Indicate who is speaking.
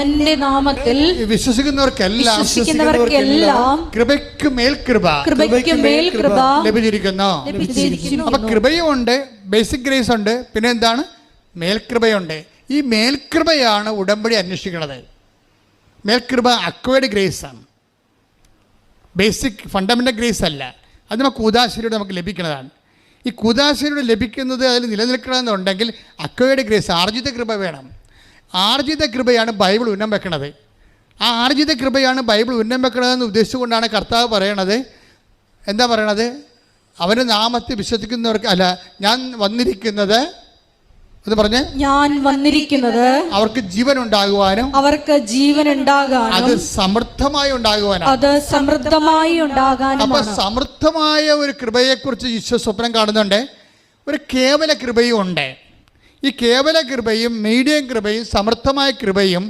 Speaker 1: അവന്റെ നാമത്തിൽ
Speaker 2: വിശ്വസിക്കുന്നവർക്കെല്ലാം കൃപയ്ക്ക് മേൽ കൃപ ലഭിച്ചിരിക്കുന്നു. അപ്പൊ കൃപയുമുണ്ട്, ബേസിക് ഗ്രേസ് ഉണ്ട്, പിന്നെ എന്താണ്, മേൽകൃപയുണ്ട്. ഈ മേൽകൃപയാണ് ഉടമ്പടി അന്വേഷിക്കുന്നത്. മേൽകൃപ അക്വയർഡ് ഗ്രേസ് ആണ്, ബേസിക് ഫണ്ടമെന്റൽ ഗ്രേസ് അല്ല. അത് നമുക്ക് കൂദാശയിലൂടെ നമുക്ക് ലഭിക്കുന്നതാണ്. ഈ കൂദാശയിലൂടെ ലഭിക്കുന്നത് അതിൽ നിലനിൽക്കണമെന്നുണ്ടെങ്കിൽ അക്വയർഡ് ഗ്രേസ്, ആർജിത കൃപ വേണം. ആർജിത കൃപയാണ് ബൈബിൾ ഉന്നം വെക്കുന്നത്. ആ ആർജിത കൃപയാണ് ബൈബിൾ ഉന്നം വെക്കണതെന്ന് ഉദ്ദേശിച്ചുകൊണ്ടാണ് കർത്താവ് പറയണത്. എന്താ പറയണത്? അവൻ്റെ നാമത്തിൽ വിശ്വസിക്കുന്നവർക്ക് അല്ല, ഞാൻ വന്നിരിക്കുന്നത് എന്ന് പറഞ്ഞ്, ഞാൻ വന്നിരിക്കുന്നത് അവർക്ക് ജീവൻ ഉണ്ടാകുവാനും അത് സമൃദ്ധമായി ഉണ്ടാകുവാനും. അപ്പൊ സമൃദ്ധമായ ഒരു കൃപയെക്കുറിച്ച് ഈശോ സ്വപ്നം കാണുന്നുണ്ട്. ഒരു കേവല കൃപയും ഉണ്ട്. ഈ കേവല കൃപയും മീഡിയം കൃപയും സമൃദ്ധമായ കൃപയും